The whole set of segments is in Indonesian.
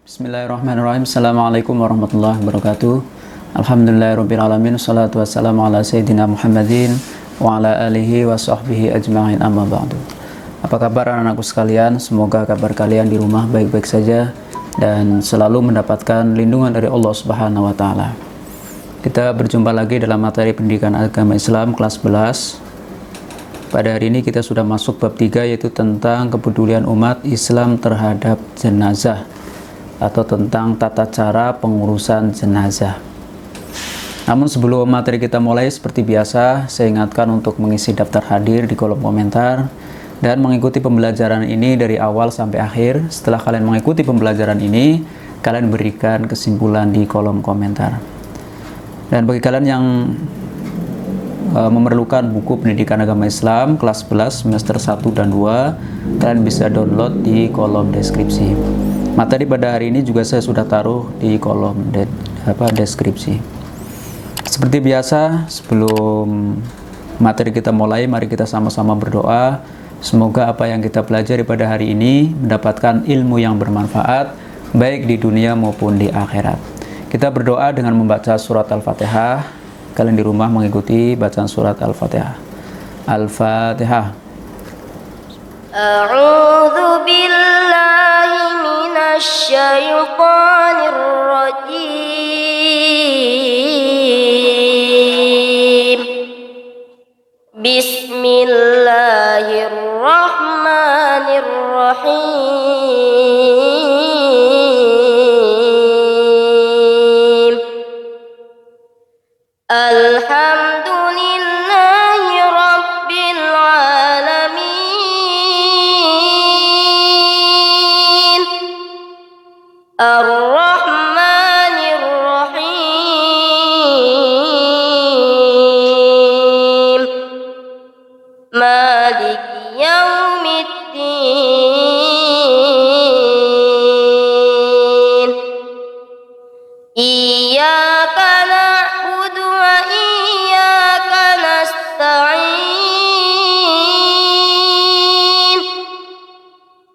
Bismillahirrahmanirrahim. Assalamualaikum warahmatullahi wabarakatuh. Alhamdulillahirrabbilalamin. Wassalatu wassalamu ala sayyidina Muhammadin wa ala alihi wa sahbihi ajma'in, amma ba'du. Apa kabar anak-anakku sekalian? Semoga kabar kalian di rumah baik-baik saja dan selalu mendapatkan lindungan dari Allah Subhanahu wa taala. Kita berjumpa lagi dalam materi pendidikan agama Islam kelas 11. Pada hari ini kita sudah masuk bab 3, yaitu tentang kepedulian umat Islam terhadap jenazah atau tentang tata cara pengurusan jenazah. Namun sebelum materi kita mulai, seperti biasa saya ingatkan untuk mengisi daftar hadir di kolom komentar dan mengikuti pembelajaran ini dari awal sampai akhir. Setelah kalian mengikuti pembelajaran ini, kalian berikan kesimpulan di kolom komentar. Dan bagi kalian yang memerlukan buku pendidikan agama Islam kelas 11 semester 1 dan 2, kalian bisa download di kolom deskripsi. Materi pada hari ini juga saya sudah taruh di kolom deskripsi. Seperti biasa, sebelum materi kita mulai, mari kita sama-sama berdoa. Semoga apa yang kita pelajari pada hari ini mendapatkan ilmu yang bermanfaat, baik di dunia maupun di akhirat. Kita berdoa dengan membaca surat Al-Fatihah. Kalian di rumah mengikuti bacaan surat Al-Fatihah. Al-Fatihah. A'udzu billahi minasy syaithanir rajim. Bismillahirrahmanirrahim. Alhamdulillahi Rabbil Alamin. Ar-Rahmanir Rahim. Maliki Yaumiddin. Iyyaka na'budu wa iyyaka nasta'in.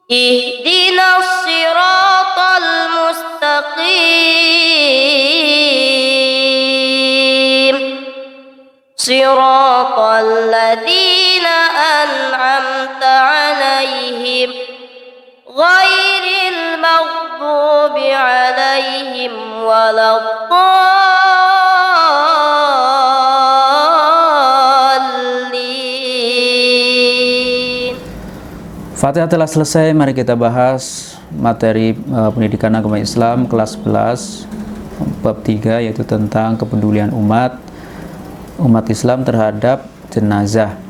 Ihdinas siratal mustaqim. Siratal ladzina an'amta 'alaihim ghairil maghdubi 'alaihim waladdallin. Fatihah telah selesai, mari kita bahas materi pendidikan agama Islam kelas 11 bab 3, yaitu tentang kepedulian umat Islam terhadap jenazah.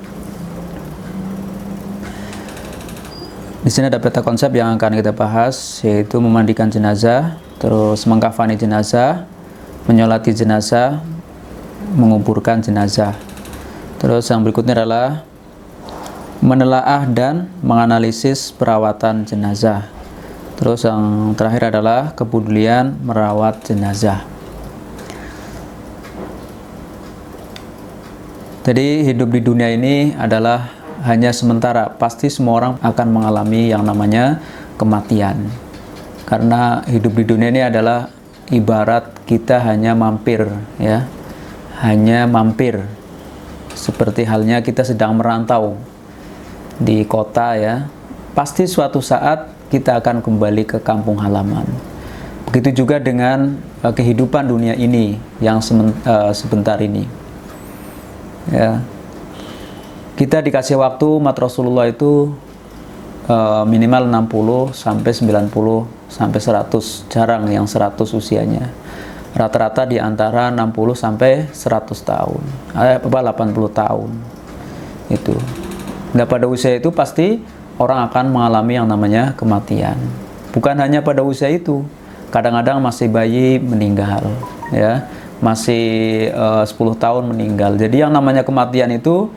Di sini ada peta konsep yang akan kita bahas, yaitu memandikan jenazah, terus mengkafani jenazah, menyolati jenazah, menguburkan jenazah. Terus yang berikutnya adalah menelaah dan menganalisis perawatan jenazah. Terus yang terakhir adalah kepedulian merawat jenazah. Jadi hidup di dunia ini adalah hanya sementara. Pasti semua orang akan mengalami yang namanya kematian. Karena hidup di dunia ini adalah ibarat kita hanya mampir, ya. Hanya mampir. Seperti halnya kita sedang merantau di kota, ya. Pasti suatu saat kita akan kembali ke kampung halaman. Begitu juga dengan kehidupan dunia ini yang sebentar ini. Ya. Kita dikasih waktu, umat Rasulullah itu minimal 60 sampai 90 sampai 100, jarang yang 100 usianya. Rata-rata di antara 60 sampai 100 tahun. 80 tahun. Itu. Nah, pada usia itu pasti orang akan mengalami yang namanya kematian. Bukan hanya pada usia itu. Kadang-kadang masih bayi meninggal, ya. Masih 10 tahun meninggal. Jadi yang namanya kematian itu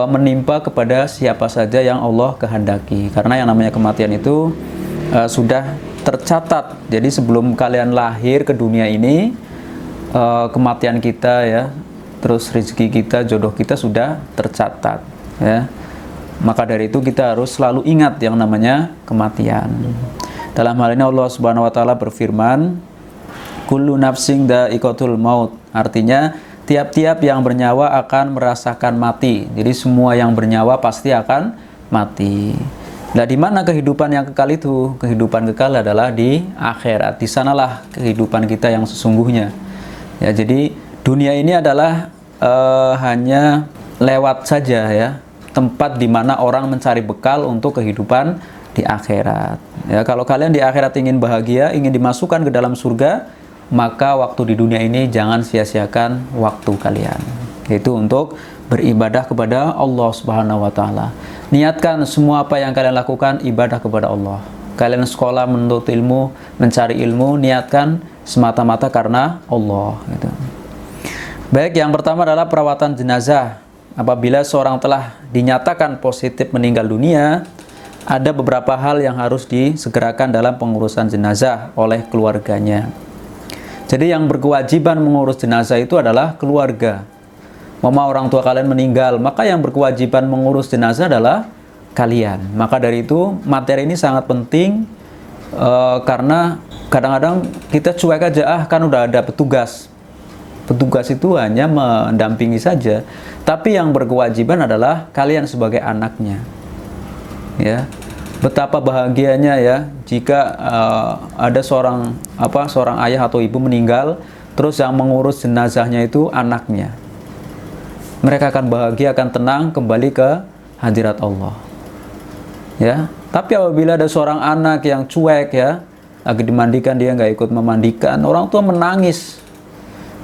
menimpa kepada siapa saja yang Allah kehendaki. Karena yang namanya kematian itu sudah tercatat. Jadi sebelum kalian lahir ke dunia ini, kematian kita, ya, terus rezeki kita, jodoh kita sudah tercatat, ya. Maka dari itu kita harus selalu ingat yang namanya kematian. Dalam hal ini Allah Subhanahu wa taala berfirman, kullu nafsin dha'iqatul maut. Artinya tiap-tiap yang bernyawa akan merasakan mati. Jadi semua yang bernyawa pasti akan mati. Nah, di mana kehidupan yang kekal itu? Kehidupan kekal adalah di akhirat. Di sanalah kehidupan kita yang sesungguhnya. Ya, jadi dunia ini adalah hanya lewat saja ya, tempat di mana orang mencari bekal untuk kehidupan di akhirat. Ya, kalau kalian di akhirat ingin bahagia, ingin dimasukkan ke dalam surga, maka waktu di dunia ini jangan sia-siakan waktu kalian. Yaitu untuk beribadah kepada Allah Subhanahu wa taala. Niatkan semua apa yang kalian lakukan ibadah kepada Allah. Kalian sekolah menuntut ilmu, mencari ilmu, niatkan semata-mata karena Allah gitu. Baik, yang pertama adalah perawatan jenazah. Apabila seorang telah dinyatakan positif meninggal dunia, ada beberapa hal yang harus disegerakan dalam pengurusan jenazah oleh keluarganya. Jadi yang berkewajiban mengurus jenazah itu adalah keluarga. Mama orang tua kalian meninggal, maka yang berkewajiban mengurus jenazah adalah kalian. Maka dari itu materi ini sangat penting karena kadang-kadang kita cuek aja, kan udah ada petugas. Petugas itu hanya mendampingi saja, tapi yang berkewajiban adalah kalian sebagai anaknya. Ya, betapa bahagianya ya jika ada seorang ayah atau ibu meninggal, terus yang mengurus jenazahnya itu anaknya. Mereka akan bahagia, akan tenang kembali ke hadirat Allah. Ya, tapi apabila ada seorang anak yang cuek ya, lagi dimandikan dia nggak ikut memandikan, orang tua menangis.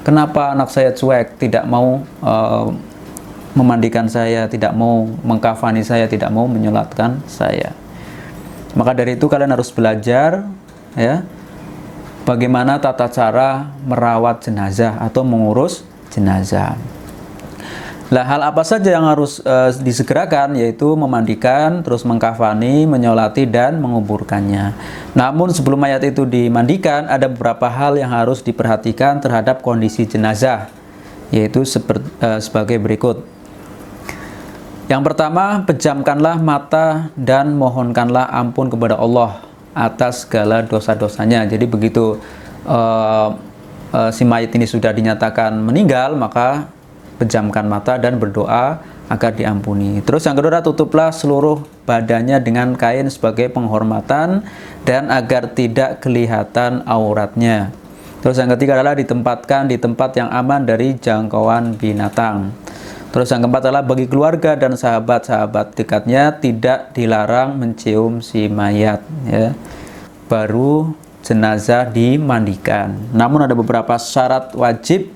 Kenapa anak saya cuek, tidak mau memandikan saya, tidak mau mengkafani saya, tidak mau menyolatkan saya. Maka dari itu kalian harus belajar ya, bagaimana tata cara merawat jenazah atau mengurus jenazah. Lah, hal apa saja yang harus disegerakan, yaitu memandikan, terus mengkafani, menyolati, dan menguburkannya. Namun sebelum mayat itu dimandikan, ada beberapa hal yang harus diperhatikan terhadap kondisi jenazah, yaitu sebagai berikut. Yang pertama, pejamkanlah mata dan mohonkanlah ampun kepada Allah atas segala dosa-dosanya. Jadi begitu si mayat ini sudah dinyatakan meninggal, maka pejamkan mata dan berdoa agar diampuni. Terus yang kedua, tutuplah seluruh badannya dengan kain sebagai penghormatan dan agar tidak kelihatan auratnya. Terus yang ketiga adalah ditempatkan di tempat yang aman dari jangkauan binatang. Terus yang keempat adalah bagi keluarga dan sahabat-sahabat dekatnya tidak dilarang mencium si mayat ya. Baru jenazah dimandikan. Namun ada beberapa syarat wajib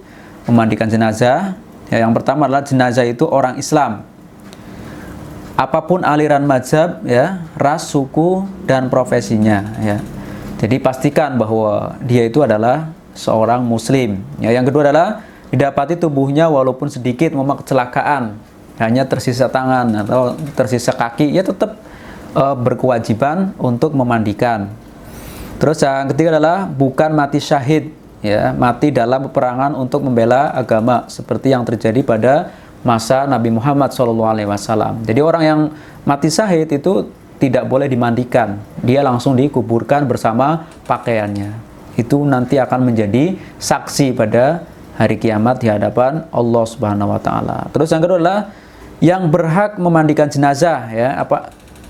memandikan jenazah. Ya, yang pertama adalah jenazah itu orang Islam. Apapun aliran mazhab, ya, ras, suku, dan profesinya. Ya. Jadi pastikan bahwa dia itu adalah seorang Muslim. Ya, yang kedua adalah didapati tubuhnya walaupun sedikit memang kecelakaan, hanya tersisa tangan atau tersisa kaki, ya tetap berkewajiban untuk memandikan. Terus yang ketiga adalah bukan mati syahid. Ya, mati dalam peperangan untuk membela agama seperti yang terjadi pada masa Nabi Muhammad SAW. Jadi orang yang mati syahid itu tidak boleh dimandikan, dia langsung dikuburkan bersama pakaiannya. Itu nanti akan menjadi saksi pada hari kiamat di hadapan Allah Subhanahu wa taala. Terus yang kedua adalah yang berhak memandikan jenazah ya,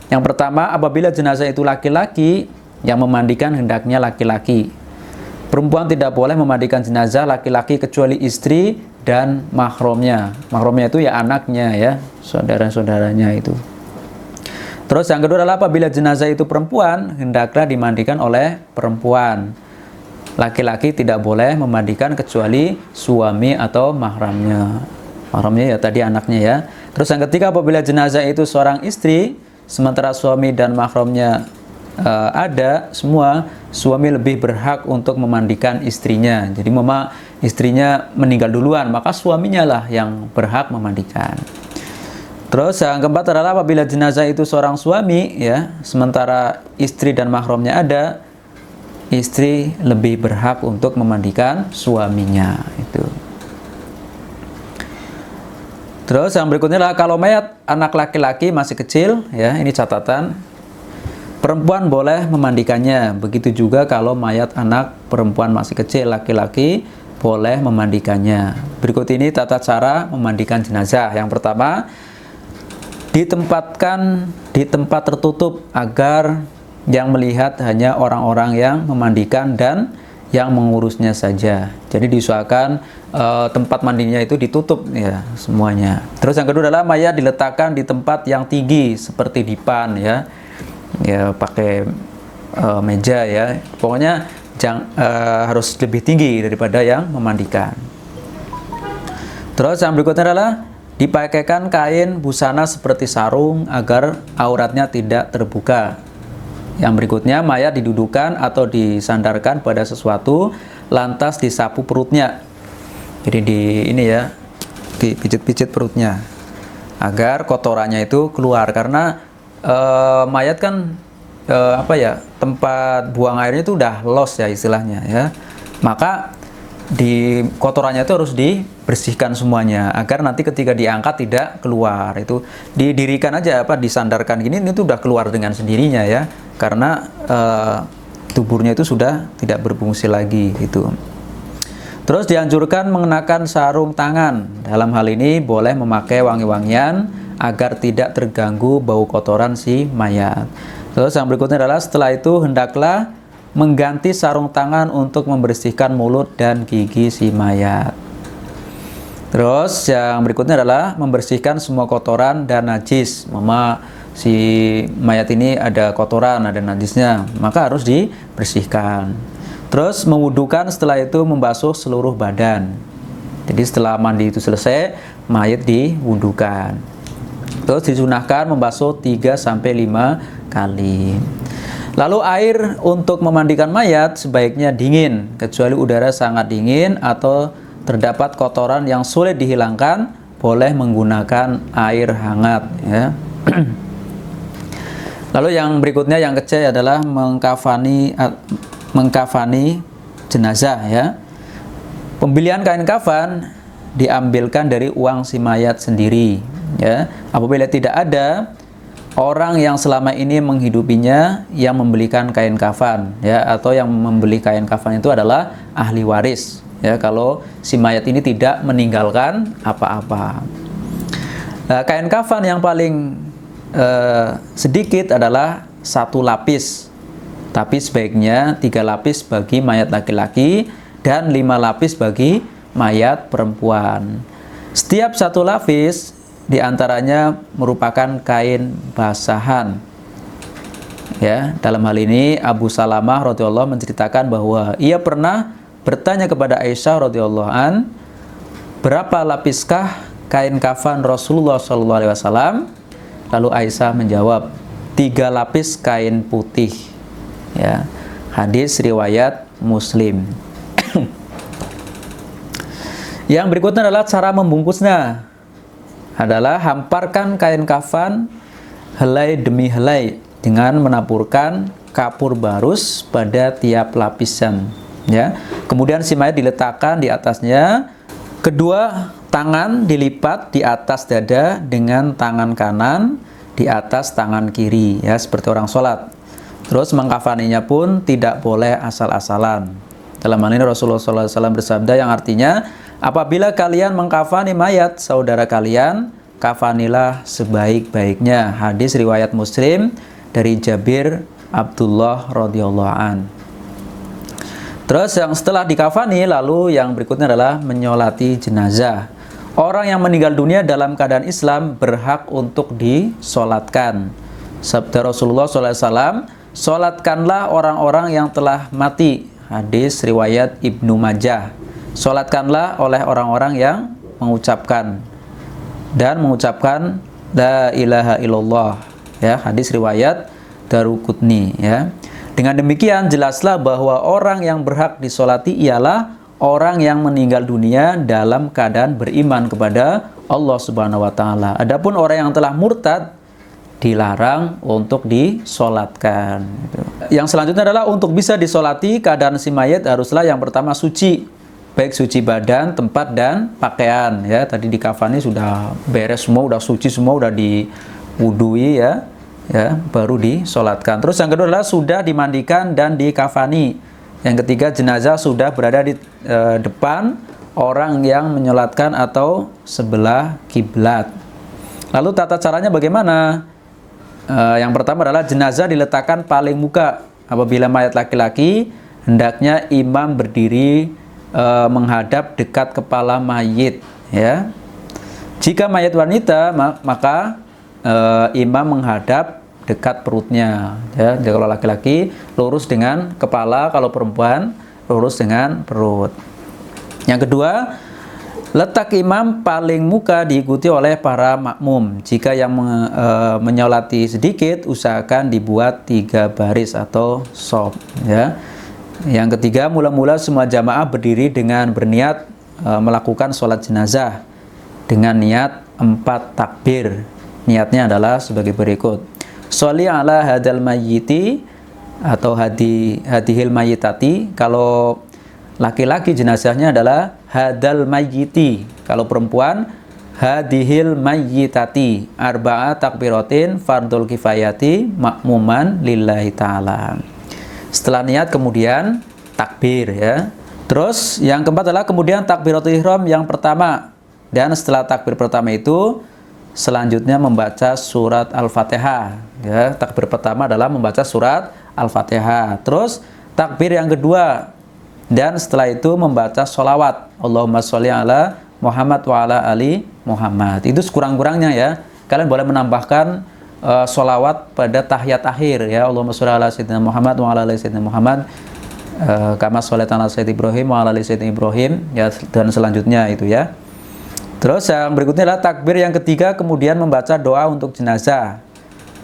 yang pertama, apabila jenazah itu laki-laki, yang memandikan hendaknya laki-laki. Perempuan tidak boleh memandikan jenazah laki-laki kecuali istri dan mahramnya. Mahramnya itu ya anaknya ya, saudara-saudaranya itu. Terus yang kedua adalah apabila jenazah itu perempuan, hendaklah dimandikan oleh perempuan. Laki-laki tidak boleh memandikan kecuali suami atau mahramnya. Mahramnya ya tadi anaknya ya. Terus yang ketiga, apabila jenazah itu seorang istri, sementara suami dan mahramnya ada semua, suami lebih berhak untuk memandikan istrinya. Jadi istrinya meninggal duluan, maka suaminya lah yang berhak memandikan. Terus yang keempat adalah apabila jenazah itu seorang suami ya, sementara istri dan mahramnya ada, istri lebih berhak untuk memandikan suaminya itu. Terus yang berikutnya adalah kalau mayat anak laki-laki masih kecil ya, ini catatan. Perempuan boleh memandikannya. Begitu juga kalau mayat anak perempuan masih kecil, laki-laki boleh memandikannya. Berikut ini tata cara memandikan jenazah. Yang pertama, ditempatkan di tempat tertutup agar yang melihat hanya orang-orang yang memandikan dan yang mengurusnya saja. Jadi diusahakan tempat mandinya itu ditutup ya semuanya. Terus yang kedua adalah mayat diletakkan di tempat yang tinggi seperti dipan ya. Ya pakai meja ya. Pokoknya harus lebih tinggi daripada yang memandikan. Terus yang berikutnya adalah dipakaikan kain busana seperti sarung agar auratnya tidak terbuka. Yang berikutnya, mayat didudukan atau disandarkan pada sesuatu, lantas disapu perutnya. Jadi dipijit-pijit perutnya agar kotorannya itu keluar, karena mayat kan tempat buang airnya itu udah loss ya istilahnya ya. Maka di kotorannya itu harus dibersihkan semuanya agar nanti ketika diangkat tidak keluar. Itu didirikan aja disandarkan gini, itu udah keluar dengan sendirinya ya, karena tuburnya itu sudah tidak berfungsi lagi gitu. Terus dianjurkan mengenakan sarung tangan. Dalam hal ini boleh memakai wangi-wangian agar tidak terganggu bau kotoran si mayat. Terus yang berikutnya adalah setelah itu hendaklah mengganti sarung tangan untuk membersihkan mulut dan gigi si mayat. Terus yang berikutnya adalah membersihkan semua kotoran dan najis. Si mayat ini ada kotoran, ada najisnya, maka harus dibersihkan. Terus mewudukan, setelah itu membasuh seluruh badan. Jadi setelah mandi itu selesai, mayat diwudukan. Terus disunahkan membasuh 3-5 kali. Lalu air untuk memandikan mayat sebaiknya dingin, kecuali udara sangat dingin atau terdapat kotoran yang sulit dihilangkan, boleh menggunakan air hangat ya. Lalu yang berikutnya, yang kecil adalah mengkafani jenazah ya. Pembelian kain kafan diambilkan dari uang si mayat sendiri ya. Apabila tidak ada orang yang selama ini menghidupinya yang membelikan kain kafan ya, atau yang membeli kain kafan itu adalah ahli waris ya, kalau si mayat ini tidak meninggalkan apa-apa. Nah, kain kafan yang paling sedikit adalah 1 lapis, tapi sebaiknya 3 lapis bagi mayat laki-laki dan 5 lapis bagi mayat perempuan. Setiap 1 lapis diantaranya merupakan kain basahan ya. Dalam hal ini Abu Salamah radhiyallahu menceritakan bahwa ia pernah bertanya kepada Aisyah radhiyallahu an, berapa lapiskah kain kafan Rasulullah SAW? Lalu Aisyah menjawab, 3 lapis kain putih ya. Hadis riwayat Muslim. Yang berikutnya adalah cara membungkusnya. Adalah hamparkan kain kafan helai demi helai dengan menaburkan kapur barus pada tiap lapisan ya. Kemudian si mayat diletakkan di atasnya, kedua tangan dilipat di atas dada dengan tangan kanan di atas tangan kiri ya, seperti orang sholat. Terus mengkafaninya pun tidak boleh asal-asalan. Dalam hal ini Rasulullah SAW bersabda yang artinya, apabila kalian mengkafani mayat saudara kalian, kafanilah sebaik-baiknya. Hadis riwayat Muslim dari Jabir Abdullah radhiyallahu an. Terus yang setelah dikafani, lalu yang berikutnya adalah menyolati jenazah. Orang yang meninggal dunia dalam keadaan Islam berhak untuk disolatkan. Sabda Rasulullah SAW, solatkanlah orang-orang yang telah mati. Hadis riwayat Ibnu Majah. Solatkanlah oleh orang-orang yang mengucapkan la ilaha illallah ya. Hadis riwayat Daruqutni ya. Dengan demikian jelaslah bahwa orang yang berhak disolati ialah orang yang meninggal dunia dalam keadaan beriman kepada Allah Subhanahu wa taala. Adapun orang yang telah murtad dilarang untuk disolatkan. Yang selanjutnya adalah untuk bisa disolati, keadaan si mayat haruslah yang pertama suci, baik suci badan, tempat, dan pakaian ya. Tadi di kafani sudah beres semua, sudah suci semua, sudah diwudui ya. ya, baru disolatkan. Terus yang kedua adalah sudah dimandikan dan dikafani. Yang ketiga, jenazah sudah berada di depan orang yang menyolatkan atau sebelah kiblat. Lalu tata caranya bagaimana? Yang pertama adalah jenazah diletakkan paling muka. Apabila mayat laki-laki, hendaknya imam berdiri menghadap dekat kepala mayit, ya. Jika mayat wanita, maka imam menghadap dekat perutnya, ya. Jadi kalau laki-laki lurus dengan kepala, kalau perempuan lurus dengan perut. Yang kedua, letak imam paling muka diikuti oleh para makmum. Jika yang menyolati sedikit, usahakan dibuat 3 baris atau shaf, ya. Yang ketiga, mula-mula semua jamaah berdiri dengan berniat melakukan sholat jenazah dengan niat 4 takbir. Niatnya adalah sebagai berikut: sholli ala hadal mayyiti atau hadihil mayyitati. Kalau laki-laki jenazahnya adalah hadal mayyiti. Kalau perempuan hadihil mayyitati. Arba'a takbiratin fardul kifayati makmuman lillahi ta'ala. Setelah niat kemudian takbir, ya. Terus yang keempat adalah kemudian takbiratul ihram yang pertama. Dan setelah takbir pertama itu selanjutnya membaca surat Al-Fatihah, ya. Takbir pertama adalah membaca surat Al-Fatihah. Terus takbir yang kedua, dan setelah itu membaca sholawat Allahumma sholli ala Muhammad wa ala ali Muhammad. Itu sekurang-kurangnya, ya. Kalian boleh menambahkan sholawat pada tahiyat akhir, ya. Allahumma sholli ala sayyidina Muhammad wa ala ali sayyidina Muhammad kama sholaita ala sayyidina Ibrahim wa ala ali sayyidina Ibrahim, ya, dan selanjutnya itu, ya. Terus yang berikutnya adalah takbir yang ketiga, kemudian membaca doa untuk jenazah.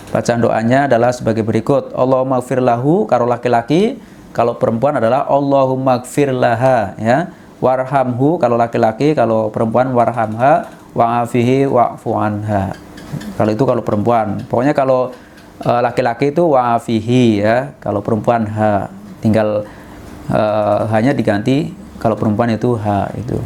Bacaan doanya adalah sebagai berikut: Allahumma gfir lahu kalau laki-laki, kalau perempuan adalah Allahumma gfir laha, ya. Warhamhu kalau laki-laki, kalau perempuan warhamha, wa'afihi wa'fu anha. Kalau itu kalau perempuan. Pokoknya kalau laki-laki itu wa'afihi, ya. Kalau perempuan ha. Tinggal hanya diganti, kalau perempuan itu ha itu.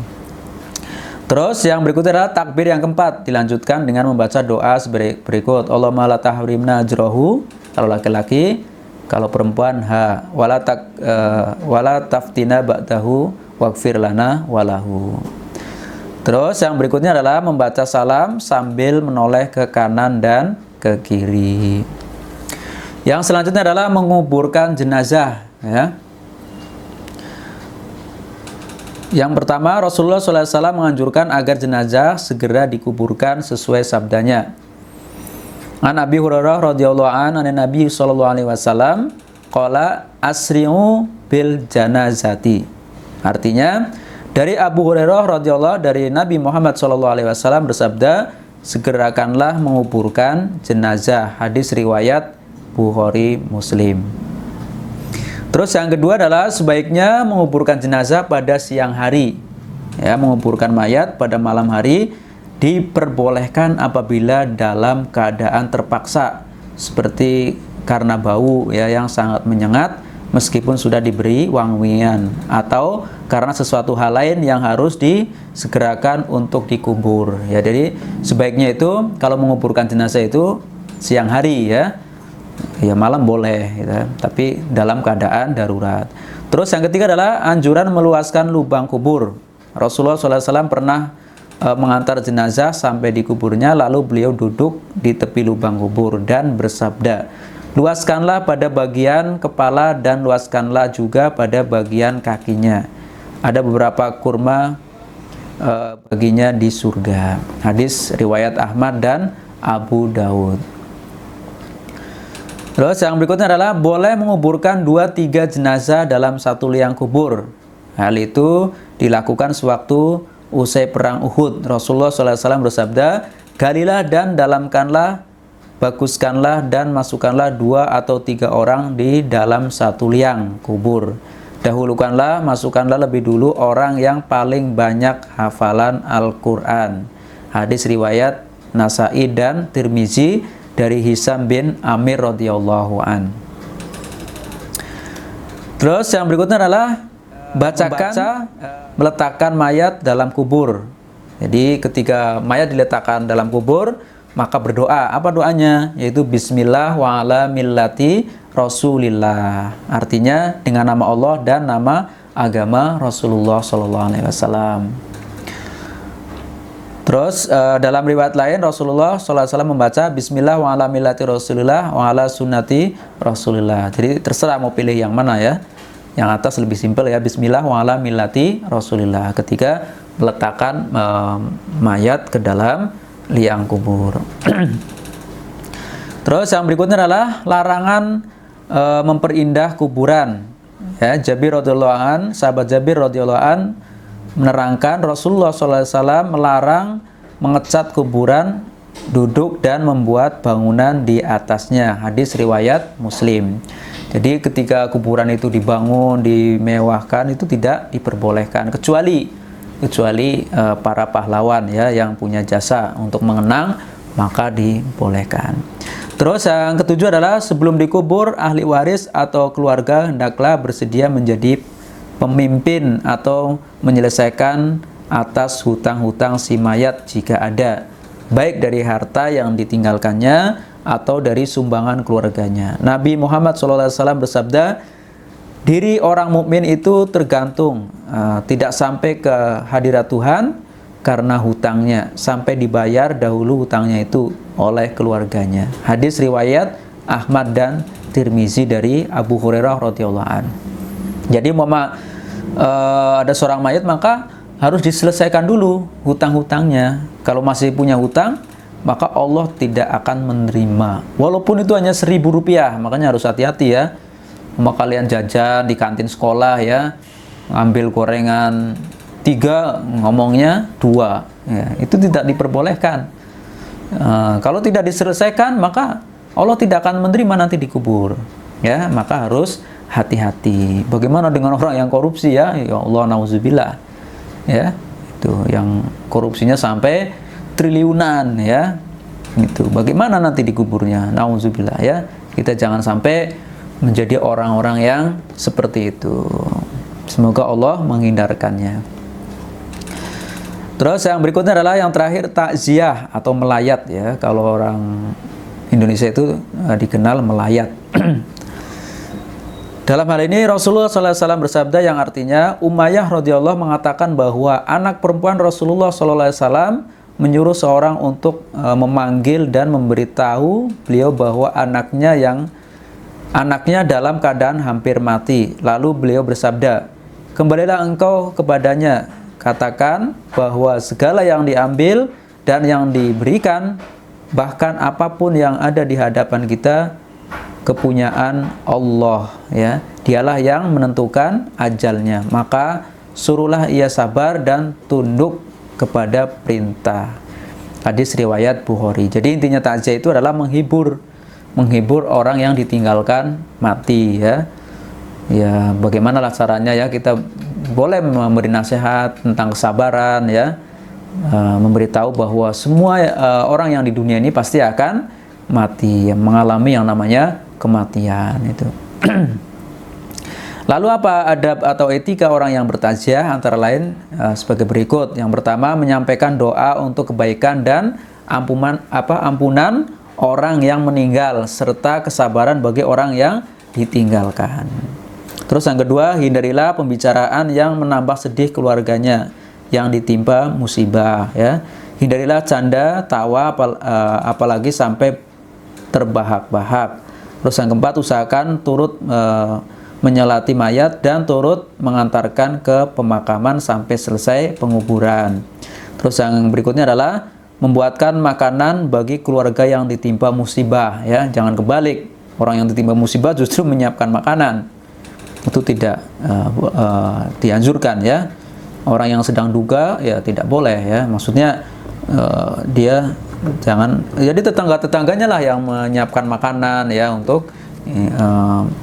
Terus yang berikutnya adalah takbir yang keempat, dilanjutkan dengan membaca doa berikut: Allahumma la tahrimna ajrahu kalau laki-laki, kalau perempuan ha, wala taftina ba'dahu waghfir lana walahu. Terus yang berikutnya adalah membaca salam sambil menoleh ke kanan dan ke kiri. Yang selanjutnya adalah menguburkan jenazah, ya. Yang pertama, Rasulullah SAW menganjurkan agar jenazah segera dikuburkan sesuai sabdanya. An Abi Hurairah radhiyallahu an Nabi sallallahu alaihi wasallam qala asri'u bil janazati. Artinya, dari Abu Hurairah radhiyallahu dari Nabi Muhammad sallallahu alaihi wasallam bersabda, segerakanlah menguburkan jenazah. Hadis riwayat Bukhari Muslim. Terus yang kedua adalah sebaiknya menguburkan jenazah pada siang hari, ya. Menguburkan mayat pada malam hari diperbolehkan apabila dalam keadaan terpaksa, seperti karena bau, ya, yang sangat menyengat meskipun sudah diberi wangian, atau karena sesuatu hal lain yang harus disegerakan untuk dikubur, ya. Jadi sebaiknya itu kalau menguburkan jenazah itu siang hari, ya. Ya malam boleh, gitu, tapi dalam keadaan darurat. Terus yang ketiga adalah anjuran meluaskan lubang kubur. Rasulullah SAW pernah mengantar jenazah sampai di kuburnya, lalu beliau duduk di tepi lubang kubur dan bersabda, luaskanlah pada bagian kepala dan luaskanlah juga pada bagian kakinya. Ada beberapa kurma baginya di surga. Hadis riwayat Ahmad dan Abu Daud. Terus yang berikutnya adalah boleh menguburkan 2-3 jenazah dalam satu liang kubur. Hal itu dilakukan sewaktu usai perang Uhud. Rasulullah SAW bersabda, galilah dan dalamkanlah, baguskanlah dan masukkanlah 2 atau 3 orang di dalam satu liang kubur. Dahulukanlah, masukkanlah lebih dulu orang yang paling banyak hafalan Al-Quran. Hadis riwayat Nasa'i dan Tirmizi dari Hisam bin Amir radhiyallahu an. Terus yang berikutnya adalah bacakan meletakkan mayat dalam kubur. Jadi ketika mayat diletakkan dalam kubur, maka berdoa. Apa doanya? Yaitu Bismillah wa ala millati Rasulillah. Artinya dengan nama Allah dan nama agama Rasulullah SAW. Terus dalam riwayat lain Rasulullah SAW membaca Bismillah wa ala millati Rasulillah wa ala sunnati Rasulillah. Jadi terserah mau pilih yang mana ya. Yang atas lebih simpel ya, Bismillah wa ala millati Rasulillah, ketika meletakkan mayat ke dalam liang kubur. Terus yang berikutnya adalah larangan memperindah kuburan. Ya, Jabir radhiyallahu an, sahabat Jabir radhiyallahu an menerangkan Rasulullah SAW melarang mengecat kuburan, duduk dan membuat bangunan di atasnya. Hadis riwayat Muslim. Jadi ketika kuburan itu dibangun, dimewahkan, itu tidak diperbolehkan kecuali para pahlawan ya yang punya jasa untuk mengenang, maka dibolehkan. Terus yang ketujuh adalah sebelum dikubur, ahli waris atau keluarga hendaklah bersedia menjadi pemimpin atau menyelesaikan atas hutang-hutang si mayat jika ada, baik dari harta yang ditinggalkannya atau dari sumbangan keluarganya. Nabi Muhammad SAW bersabda, diri orang mukmin itu tergantung tidak sampai ke hadirat Tuhan karena hutangnya, sampai dibayar dahulu hutangnya itu oleh keluarganya. Hadis riwayat Ahmad dan Tirmizi dari Abu Hurairah radhiyallahu an. Jadi ada seorang mayat, maka harus diselesaikan dulu hutang-hutangnya. Kalau masih punya hutang, maka Allah tidak akan menerima. Walaupun itu hanya Rp1.000, makanya harus hati-hati ya. Kalian jajan di kantin sekolah ya, ngambil gorengan 3, ngomongnya 2 ya, itu tidak diperbolehkan. Kalau tidak diselesaikan, maka Allah tidak akan menerima nanti dikubur ya, maka harus hati-hati. Bagaimana dengan orang yang korupsi ya? Ya Allah, nauzubillah ya, itu yang korupsinya sampai triliunan ya, itu bagaimana nanti dikuburnya? Nauzubillah ya, kita jangan sampai menjadi orang-orang yang seperti itu. Semoga Allah menghindarkannya. Terus yang berikutnya adalah yang terakhir, takziah atau melayat ya. Kalau orang Indonesia itu dikenal melayat. Dalam hal ini Rasulullah SAW bersabda yang artinya, Umayyah radhiyallahu mengatakan bahwa anak perempuan Rasulullah SAW menyuruh seorang untuk memanggil dan memberitahu beliau bahwa anaknya dalam keadaan hampir mati. Lalu beliau bersabda, kembalilah engkau kepadanya, katakan bahwa segala yang diambil dan yang diberikan, bahkan apapun yang ada di hadapan kita, kepunyaan Allah ya. Dialah yang menentukan ajalnya, maka suruhlah ia sabar dan tunduk kepada perintah. Hadis riwayat Bukhari. Jadi intinya takziah itu adalah menghibur orang yang ditinggalkan mati ya. Ya, bagaimana caranya ya, kita boleh memberi nasihat tentang kesabaran ya, memberitahu bahwa semua orang yang di dunia ini pasti akan mati, mengalami yang namanya kematian itu. Lalu apa adab atau etika orang yang bertakziah? Antara lain sebagai berikut. Yang pertama, menyampaikan doa untuk kebaikan dan ampunan orang yang meninggal serta kesabaran bagi orang yang ditinggalkan. Terus yang kedua, hindarilah pembicaraan yang menambah sedih keluarganya yang ditimpa musibah ya. Hindarilah canda, tawa, apalagi sampai terbahak-bahak. Terus yang keempat, usahakan turut menyolati mayat dan turut mengantarkan ke pemakaman sampai selesai penguburan. Terus yang berikutnya adalah membuatkan makanan bagi keluarga yang ditimpa musibah ya. Jangan kebalik, orang yang ditimpa musibah justru menyiapkan makanan. Itu tidak dianjurkan ya. Orang yang sedang duka ya tidak boleh ya. Maksudnya dia jangan, jadi tetangga-tetangganya lah yang menyiapkan makanan ya untuk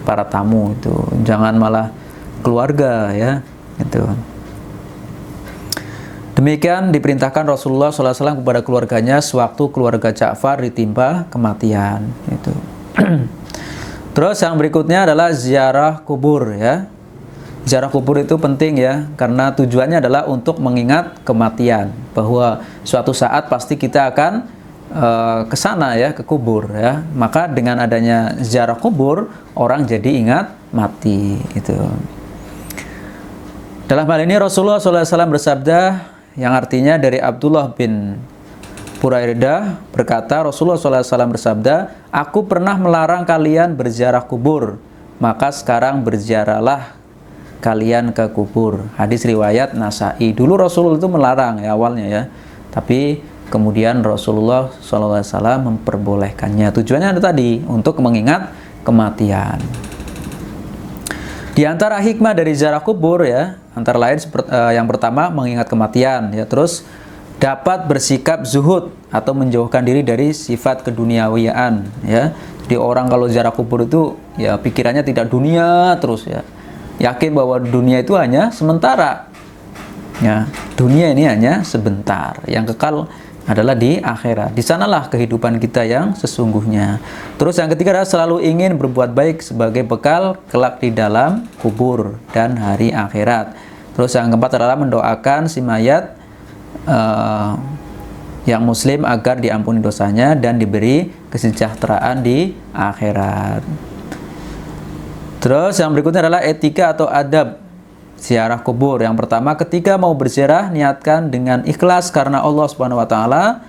para tamu itu. Jangan malah keluarga ya itu. Demikian diperintahkan Rasulullah SAW kepada keluarganya sewaktu keluarga Ja'far ditimpa kematian itu. Terus yang berikutnya adalah ziarah kubur ya. Ziarah kubur itu penting ya, karena tujuannya adalah untuk mengingat kematian, bahwa suatu saat pasti kita akan ke sana ya, ke kubur ya. Maka dengan adanya ziarah kubur, orang jadi ingat mati itu. Dalam hal ini Rasulullah SAW bersabda, yang artinya dari Abdullah bin Buraidah berkata, Rasulullah SAW bersabda, aku pernah melarang kalian berziarah kubur, maka sekarang berziarahlah kalian ke kubur. Hadis riwayat Nasai. Dulu Rasulullah itu melarang ya awalnya ya, tapi kemudian Rasulullah SAW memperbolehkannya. Tujuannya ada tadi, untuk mengingat kematian. Di antara hikmah dari ziarah kubur ya, antara lain yang pertama mengingat kematian ya, terus dapat bersikap zuhud atau menjauhkan diri dari sifat keduniawiaan ya. Jadi orang kalau ziarah kubur itu ya pikirannya tidak dunia terus ya. Yakin bahwa dunia itu hanya sementara. Ya, dunia ini hanya sebentar. Yang kekal adalah di akhirat. Di sanalah kehidupan kita yang sesungguhnya. Terus yang ketiga adalah selalu ingin berbuat baik sebagai bekal kelak di dalam kubur dan hari akhirat. Terus yang keempat adalah mendoakan si mayat yang muslim agar diampuni dosanya dan diberi kesejahteraan di akhirat. Terus yang berikutnya adalah etika atau adab ziarah kubur. Yang pertama, ketika mau berziarah niatkan dengan ikhlas karena Allah Subhanahu wa taala,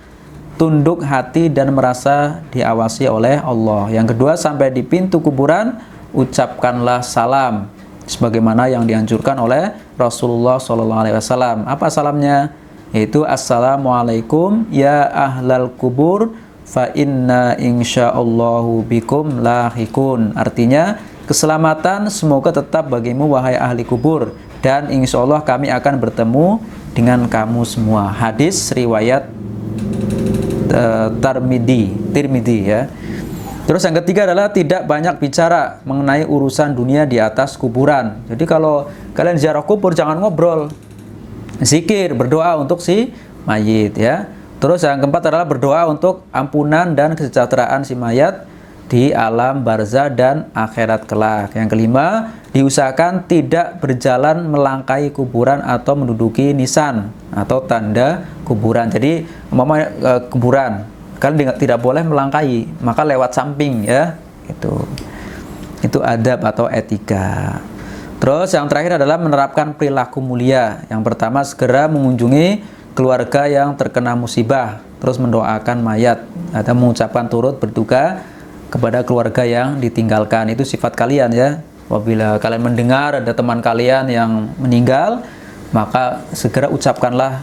tunduk hati dan merasa diawasi oleh Allah. Yang kedua, sampai di pintu kuburan ucapkanlah salam sebagaimana yang dianjurkan oleh Rasulullah SAW. Apa salamnya? Yaitu assalamualaikum ya ahlal kubur fa inna insyaallahu bikum lahikun. Artinya, keselamatan semoga tetap bagimu wahai ahli kubur, dan insya Allah kami akan bertemu dengan kamu semua. Hadis riwayat Tirmidzi ya. Terus yang ketiga adalah tidak banyak bicara mengenai urusan dunia di atas kuburan. Jadi kalau kalian ziarah kubur jangan ngobrol, zikir, berdoa untuk si mayit ya. Terus yang keempat adalah berdoa untuk ampunan dan kesejahteraan si mayat di alam barzah dan akhirat kelak. Yang kelima, diusahakan tidak berjalan melangkahi kuburan atau menduduki nisan atau tanda kuburan. Jadi umpamanya kuburan, kalian tidak boleh melangkahi, maka lewat samping ya. Itu adab atau etika. Terus yang terakhir adalah menerapkan perilaku mulia. Yang pertama, segera mengunjungi keluarga yang terkena musibah, terus mendoakan mayat atau mengucapkan turut berduka kepada keluarga yang ditinggalkan. Itu sifat kalian ya. Apabila kalian mendengar ada teman kalian yang meninggal, maka segera ucapkanlah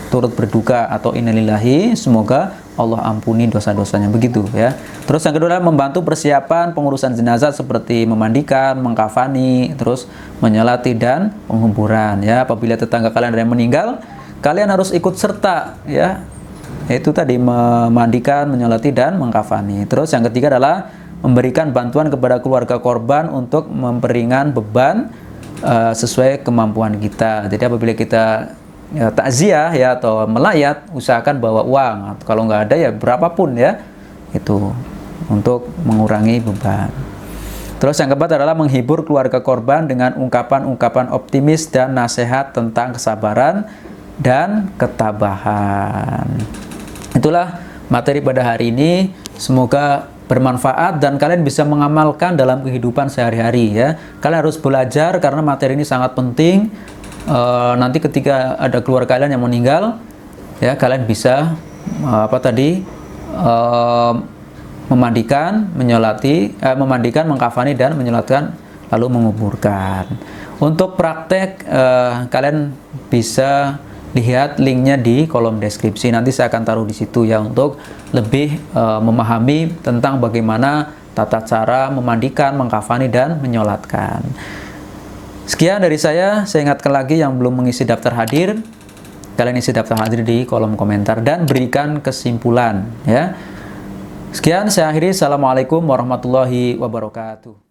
turut berduka atau innalillahi, semoga Allah ampuni dosa-dosanya, begitu ya. Terus yang kedua adalah membantu persiapan pengurusan jenazah seperti memandikan, mengkafani, terus menyolati dan penguburan ya. Apabila tetangga kalian ada yang meninggal, kalian harus ikut serta ya. Itu tadi memandikan, menyolati dan mengkafani. Terus yang ketiga adalah memberikan bantuan kepada keluarga korban untuk memperingan beban sesuai kemampuan kita. Jadi apabila kita takziah ya atau melayat, usahakan bawa uang. Kalau nggak ada ya berapapun ya, itu untuk mengurangi beban. Terus yang keempat adalah menghibur keluarga korban dengan ungkapan-ungkapan optimis dan nasihat tentang kesabaran dan ketabahan. Itulah materi pada hari ini. Semoga bermanfaat dan kalian bisa mengamalkan dalam kehidupan sehari-hari ya. Kalian harus belajar karena materi ini sangat penting. Nanti ketika ada keluarga kalian yang meninggal ya, kalian bisa memandikan, memandikan, mengkafani dan menyolatkan lalu menguburkan. Untuk praktek kalian bisa lihat linknya di kolom deskripsi. Nanti saya akan taruh di situ ya, untuk lebih memahami tentang bagaimana tata cara memandikan, mengkafani dan menyolatkan. Sekian dari saya ingatkan lagi yang belum mengisi daftar hadir, kalian isi daftar hadir di kolom komentar dan berikan kesimpulan ya. Sekian saya akhiri. Assalamualaikum warahmatullahi wabarakatuh.